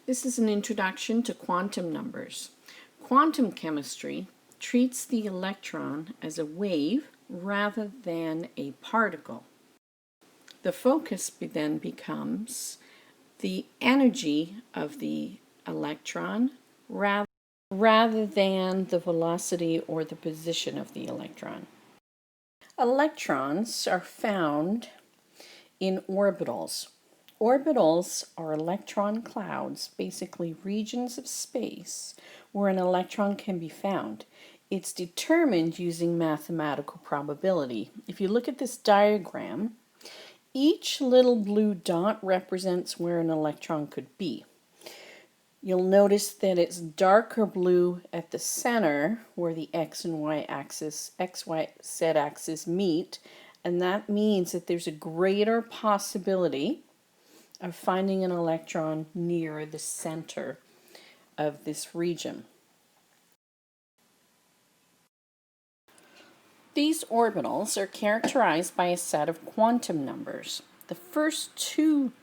This is an introduction to quantum numbers. Quantum chemistry treats the electron as a wave rather than a particle. The focus then becomes the energy of the electron rather than the velocity or the position of the electron. Electrons are found in orbitals. Orbitals are electron clouds, basically regions of space where an electron can be found. It's determined using mathematical probability. If you look at this diagram, each little blue dot represents where an electron could be. You'll notice that it's darker blue at the center where the x and y axis, x, y, z axis meet, and that means that there's a greater possibility of finding an electron near the center of this region. These orbitals are characterized by a set of quantum numbers. The first two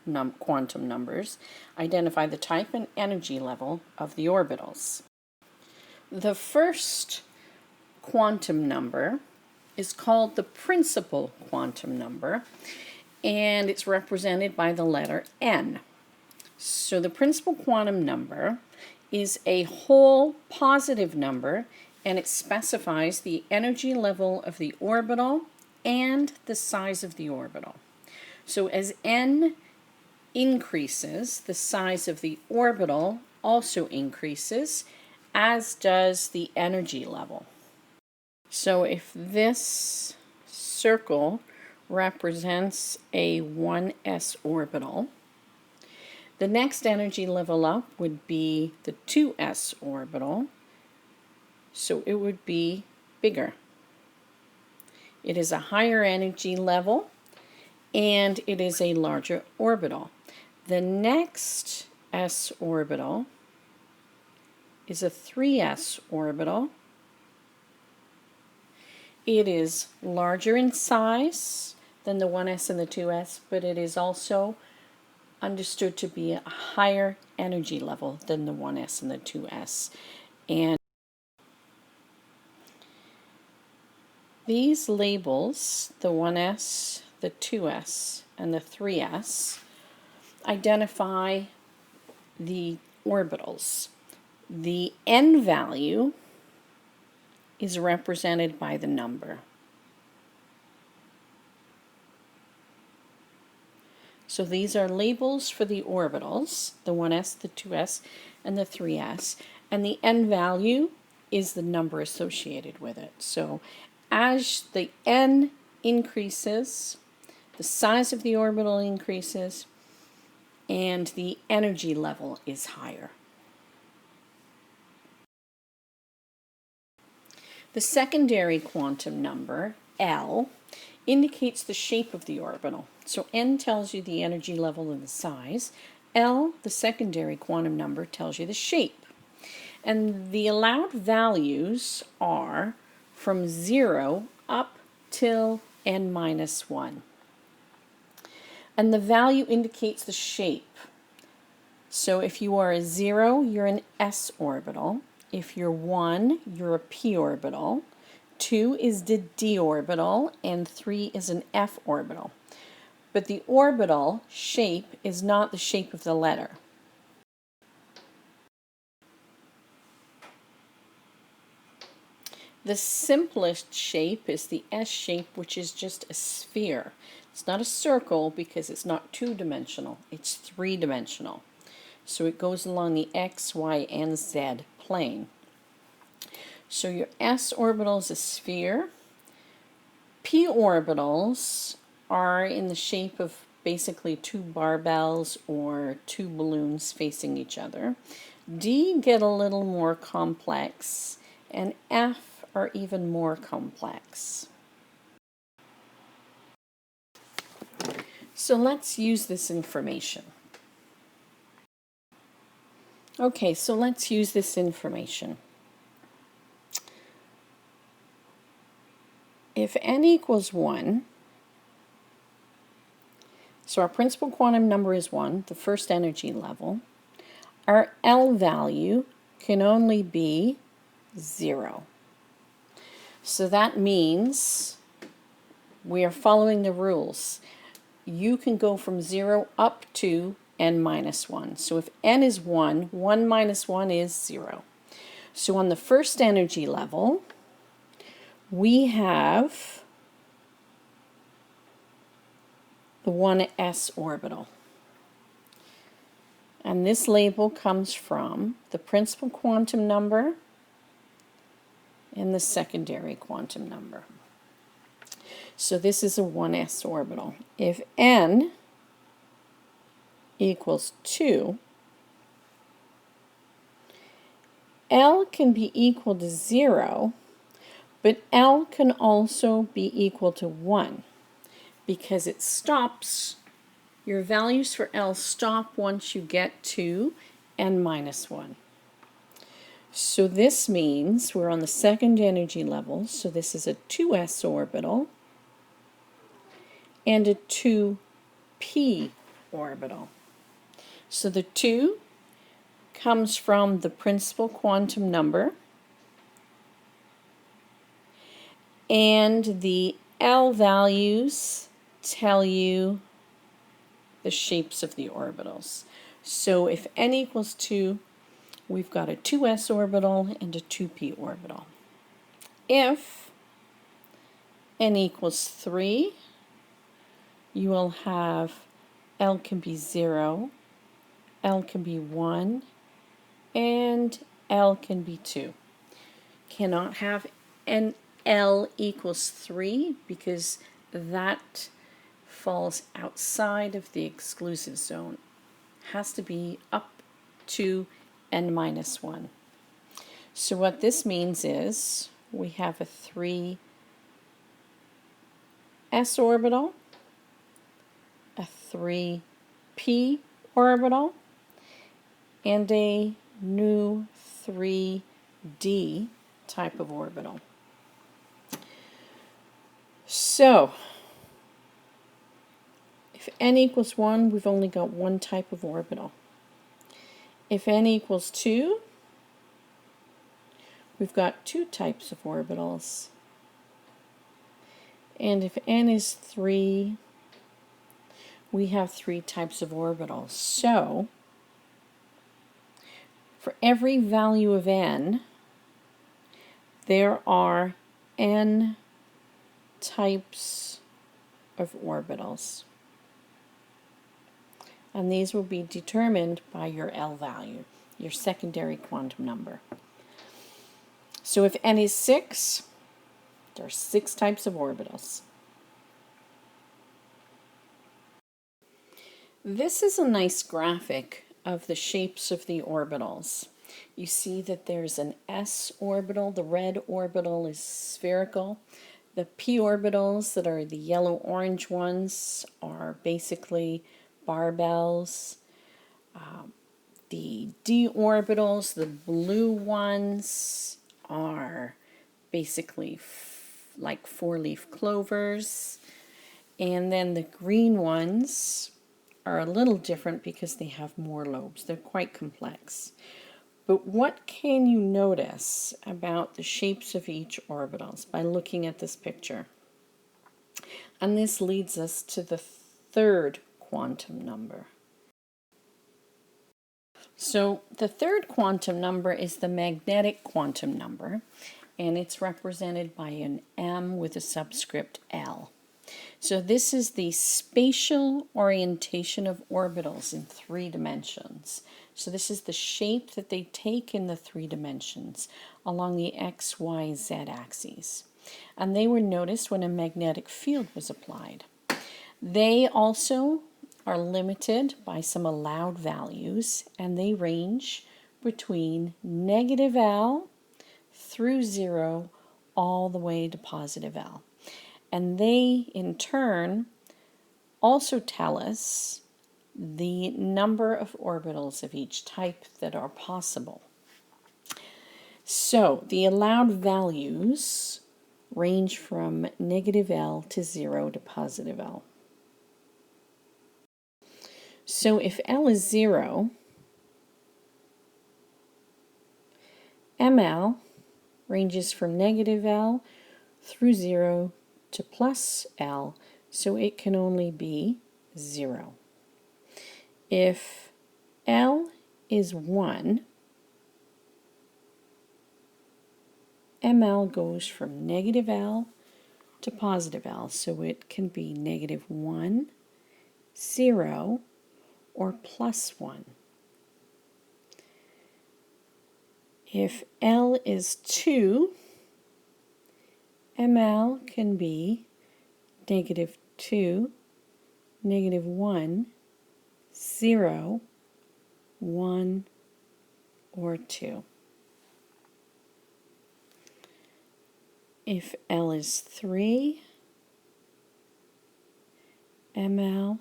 quantum numbers identify the type and energy level of the orbitals. The first quantum number is called the principal quantum number, and it's represented by the letter N. So the principal quantum number is a whole positive number, and it specifies the energy level of the orbital and the size of the orbital. So as N increases, the size of the orbital also increases, as does the energy level. So if this circle represents a 1s orbital, the next energy level up would be the 2s orbital, so it would be bigger. It is a higher energy level, and it is a larger orbital. The next s orbital is a 3s orbital. It is larger in size than the 1s and the 2s, but it is also understood to be a higher energy level than the 1s and the 2s. And these labels, the 1s, the 2s, and the 3s, identify the orbitals. The n value is represented by the number. So these are labels for the orbitals, the 1s, the 2s, and the 3s, and the n value is the number associated with it. So as the n increases, the size of the orbital increases, and the energy level is higher. The secondary quantum number, L, indicates the shape of the orbital. So N tells you the energy level and the size. L, the secondary quantum number, tells you the shape. And the allowed values are from 0 up till n minus 1. And the value indicates the shape. So if you are a 0, you're an s orbital. If you're 1, you're a p orbital. 2 is the d orbital, and 3 is an f orbital. But the orbital shape is not the shape of the letter. The simplest shape is the S shape, which is just a sphere. It's not a circle because it's not two-dimensional, it's three-dimensional. So it goes along the x, y, and z plane. So your s orbital is a sphere. P orbitals are in the shape of basically two barbells or two balloons facing each other. D get a little more complex, and F are even more complex. So let's use this information. Okay, so let's use this information. If n equals 1, so our principal quantum number is 1, the first energy level, our L value can only be 0. So that means we are following the rules. You can go from 0 up to n minus 1. So if n is 1, 1 minus 1 is 0. So on the first energy level, we have the 1s orbital. And this label comes from the principal quantum number and the secondary quantum number. So this is a 1s orbital. If n equals 2, L can be equal to 0, but L can also be equal to 1 because it stops. Your values for L stop once you get to n minus 1. So this means we're on the second energy level, so this is a 2s orbital and a 2p orbital. So the 2 comes from the principal quantum number, and the L values tell you the shapes of the orbitals. So if n equals 2, we've got a 2s orbital and a 2p orbital. If n equals 3, you will have L can be 0, L can be 1, and L can be 2. Cannot have an L equals 3 because that falls outside of the exclusive zone. Has to be up to n minus 1. So what this means is we have a 3s orbital, a 3p orbital, and a new 3d type of orbital. So if n equals 1, we've only got one type of orbital. If n equals 2, we've got two types of orbitals. And if n is 3, we have three types of orbitals. So for every value of n, there are n types of orbitals. And these will be determined by your L value, your secondary quantum number. So if n is 6, there are 6 types of orbitals. This is a nice graphic of the shapes of the orbitals. You see that there's an s orbital. The red orbital is spherical. The p orbitals, that are the yellow-orange ones, are basically barbells. The d orbitals, the blue ones, are basically like four-leaf clovers. And then the green ones are a little different because they have more lobes. They're quite complex. But what can you notice about the shapes of each orbitals by looking at this picture? And this leads us to the third quantum number. So the third quantum number is the magnetic quantum number, and it's represented by an M with a subscript L. So this is the spatial orientation of orbitals in 3 dimensions. So this is the shape that they take in the 3 dimensions along the x, y, z axes. And they were noticed when a magnetic field was applied. They also are limited by some allowed values, and they range between negative L through 0 all the way to positive L. And they, in turn, also tell us the number of orbitals of each type that are possible. So the allowed values range from negative L to 0 to positive L. So if L is 0, ml ranges from negative L through 0 to plus L, so it can only be 0. If L is 1, ml goes from negative L to positive L, so it can be negative 1, 0, or plus 1. If L is 2, ml can be negative 2, negative 1, 0, 1, or 2. If L is 3, ml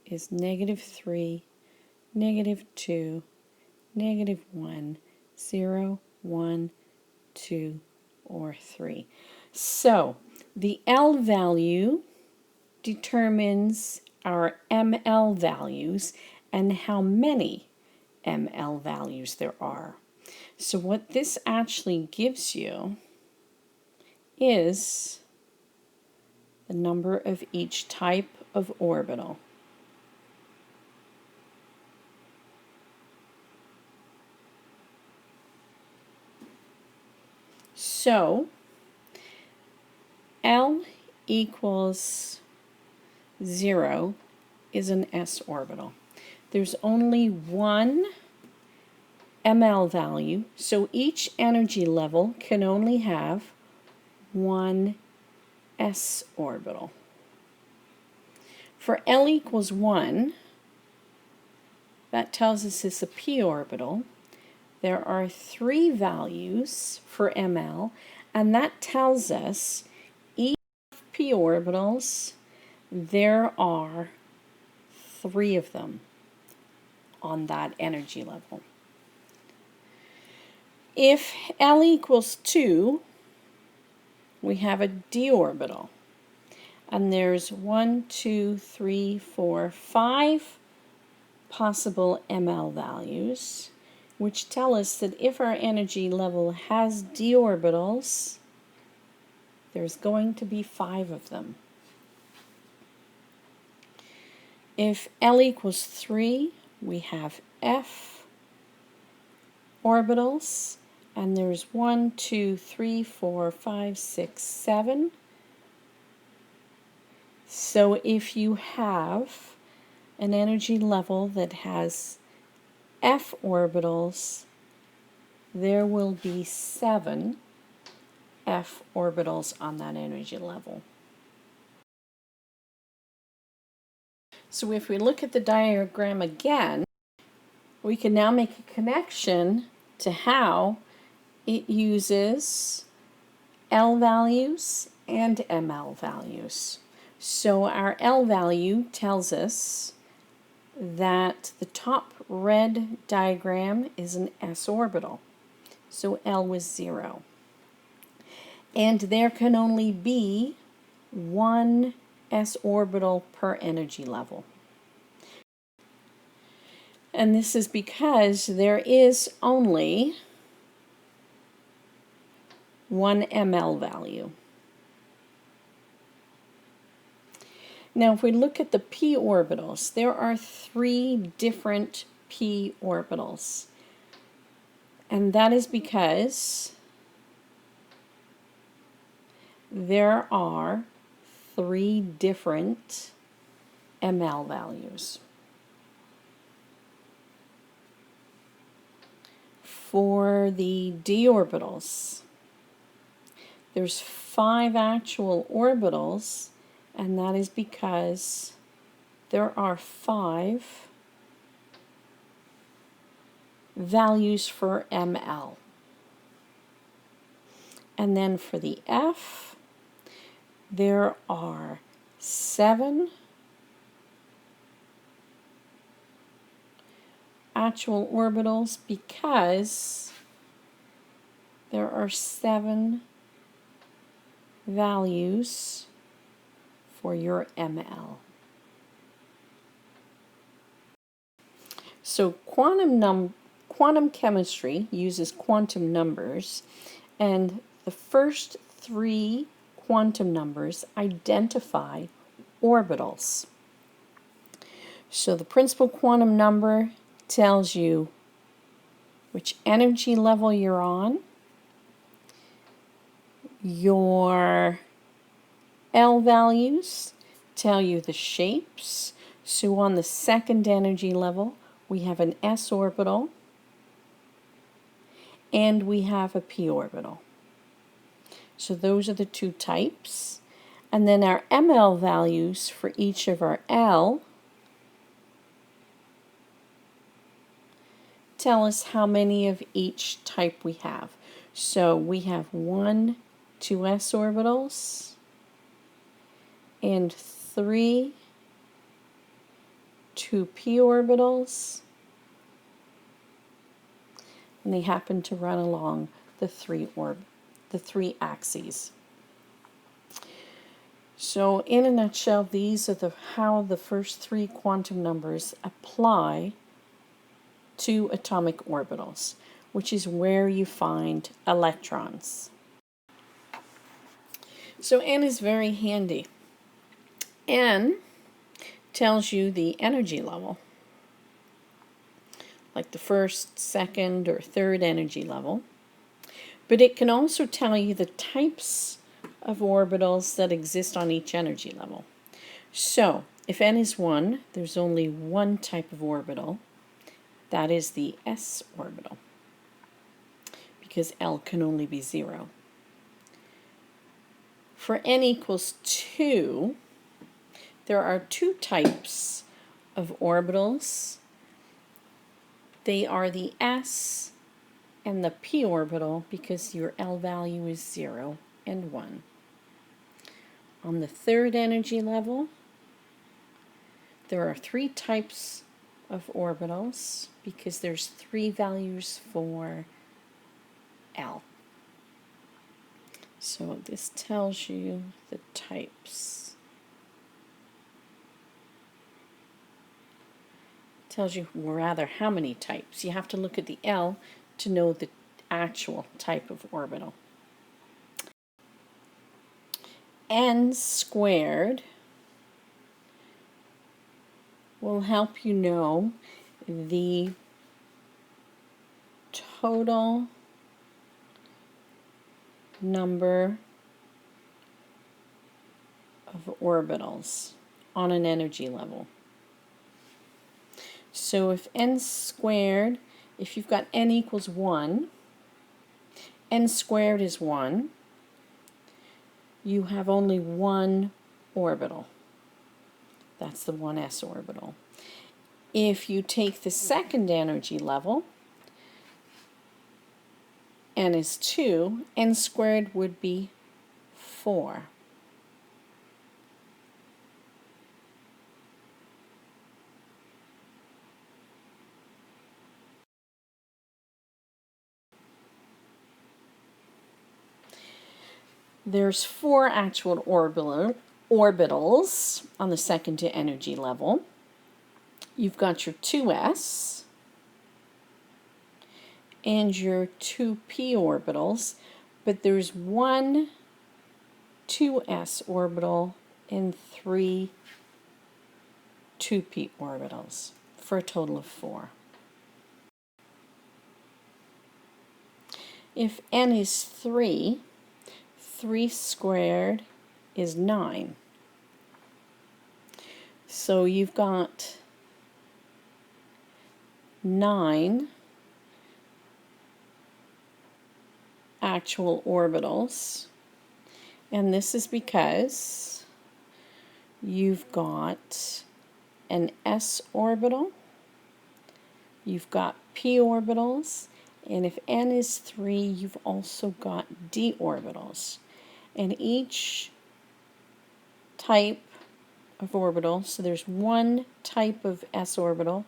is negative 3, negative 2, negative 1, 0, 1, 2, or 3. So the L value determines our ml values and how many ml values there are. So what this actually gives you is the number of each type of orbital. So L equals 0 is an s orbital. There's only one ml value, so each energy level can only have one s orbital. For L equals 1, that tells us it's a p orbital. There are 3 values for ml, and that tells us each p orbitals, there are 3 of them on that energy level. If L equals 2, we have a d orbital, and there's 1, 2, 3, 4, 5 possible ml values, which tell us that if our energy level has d orbitals, there's going to be 5 of them. If L equals 3, we have f orbitals, and there's 1, 2, 3, 4, 5, 6, 7. So if you have an energy level that has f orbitals, there will be 7 f orbitals on that energy level. So if we look at the diagram again, we can now make a connection to how it uses L values and ml values. So our L value tells us that the top red diagram is an s orbital. So L was 0. And there can only be one s orbital per energy level. And this is because there is only one ml value. Now if we look at the p orbitals, there are 3 different p orbitals. And that is because there are 3 different ml values. For the d orbitals, there's 5 actual orbitals, and that is because there are 5 values for ml. And then for the f, there are 7 actual orbitals because there are 7 values for your ml. quantum chemistry uses quantum numbers, and the first three quantum numbers identify orbitals. So the principal quantum number tells you which energy level you're on. Your L values tell you the shapes. So on the second energy level, we have an s orbital and we have a p orbital. So those are the two types. And then our ML values for each of our L tell us how many of each type we have. So we have 1, 2 s orbitals and 3, 2 p orbitals, and they happen to run along the three axes. So in a nutshell, these are how the first three quantum numbers apply to atomic orbitals, which is where you find electrons. So N is very handy. N tells you the energy level, like the first, second, or third energy level. But it can also tell you the types of orbitals that exist on each energy level. So if N is 1, there's only one type of orbital. That is the s orbital, because L can only be 0. For N equals 2, there are two types of orbitals. They are the s and the p orbital, because your L value is 0 and 1. On the third energy level, there are three types of orbitals, because there's 3 values for L. So this tells you the types. Tells you rather how many types. You have to look at the L to know the actual type of orbital. N squared will help you know the total number of orbitals on an energy level. So if N squared, if you've got N equals 1, N squared is 1, you have only one orbital. That's the 1s orbital. If you take the second energy level, N is 2, N squared would be 4. There's 4 actual orbitals on the second energy level. You've got your 2s and your 2p orbitals, but there's 1 2s orbital and 3 2p orbitals, for a total of 4. If N is 3, 3 squared is 9. So you've got 9 actual orbitals, and this is because you've got an s orbital, you've got p orbitals, and if N is 3, you've also got d orbitals. And each type of orbital, so there's 1 type of s orbital,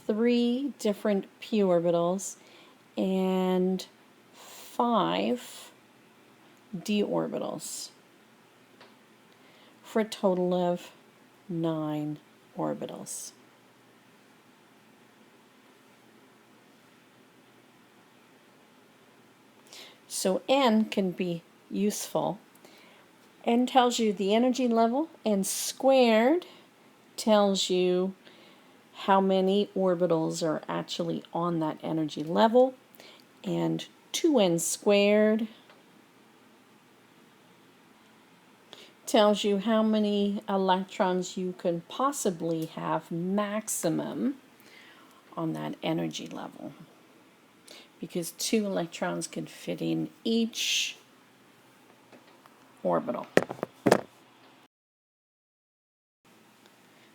3 different p orbitals, and 5 d orbitals, for a total of 9 orbitals. So N can be useful. N tells you the energy level, and squared tells you how many orbitals are actually on that energy level, and 2n squared tells you how many electrons you can possibly have maximum on that energy level, because 2 electrons can fit in each orbital.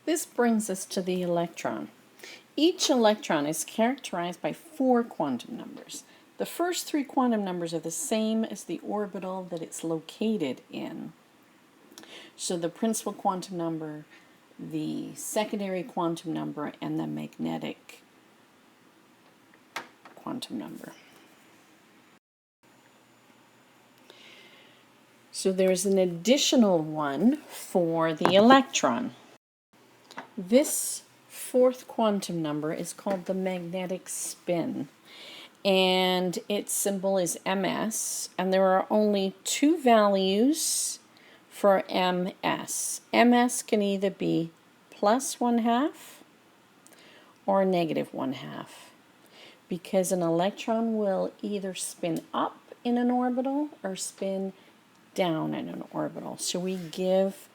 This brings us to the electron. Each electron is characterized by 4 quantum numbers. The first 3 quantum numbers are the same as the orbital that it's located in. So the principal quantum number, the secondary quantum number, and the magnetic quantum number. So there's an additional one for the electron. This 4th quantum number is called the magnetic spin, and its symbol is ms, and there are only 2 values for ms. Ms can either be plus 1/2 or negative 1/2, because an electron will either spin up in an orbital or spin down in an orbital. So we give,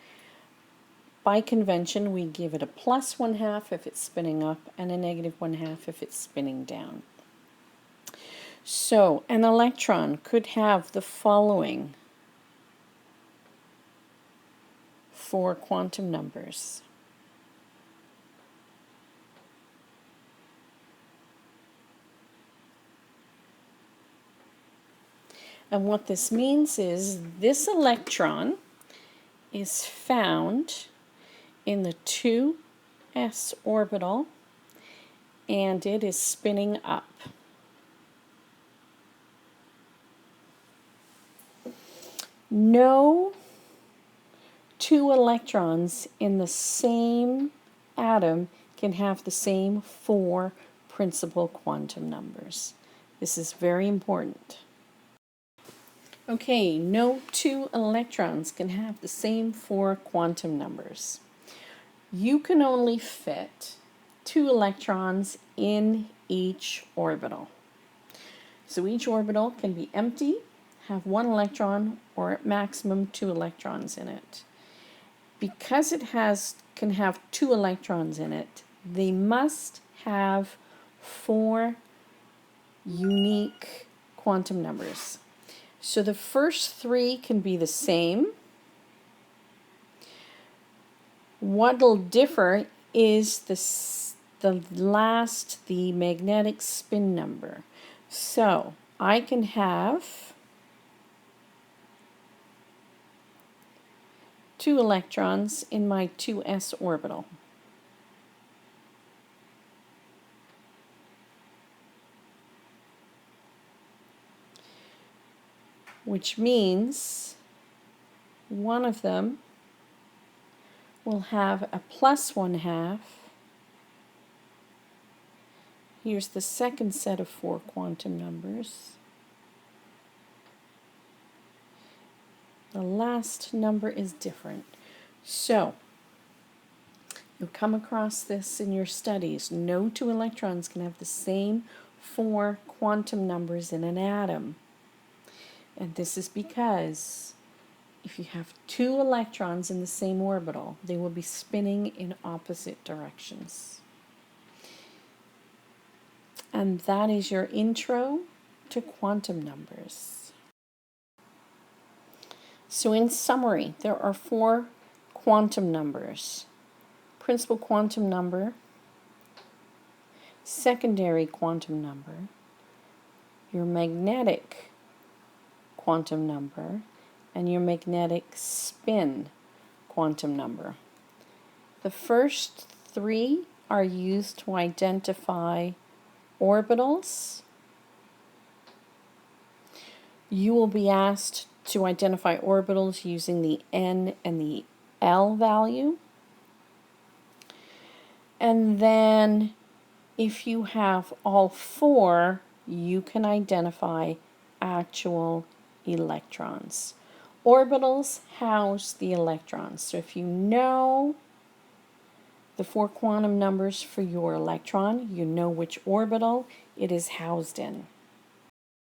by convention, we give it a plus 1/2 if it's spinning up and a negative 1/2 if it's spinning down. So an electron could have the following 4 quantum numbers. And what this means is this electron is found in the 2s orbital, and it is spinning up. No 2 electrons in the same atom can have the same 4 principal quantum numbers. This is very important. Okay, no 2 electrons can have the same 4 quantum numbers. You can only fit 2 electrons in each orbital. So each orbital can be empty, have 1 electron, or at maximum 2 electrons in it. Because it can have 2 electrons in it, they must have 4 unique quantum numbers. So the first 3 can be the same. What'll differ is the magnetic spin number. So I can have 2 electrons in my 2s orbital. Which means one of them will have a plus 1/2. Here's the second set of 4 quantum numbers. The last number is different. So, you'll come across this in your studies. No 2 electrons can have the same 4 quantum numbers in an atom. And this is because if you have 2 electrons in the same orbital, they will be spinning in opposite directions. And that is your intro to quantum numbers. So in summary, there are 4 quantum numbers. Principal quantum number, secondary quantum number, your magnetic quantum number, and your magnetic spin quantum number. The first 3 are used to identify orbitals. You will be asked to identify orbitals using the N and the L value. And then if you have all 4, you can identify actual electrons. Orbitals house the electrons. So if you know the 4 quantum numbers for your electron, you know which orbital it is housed in.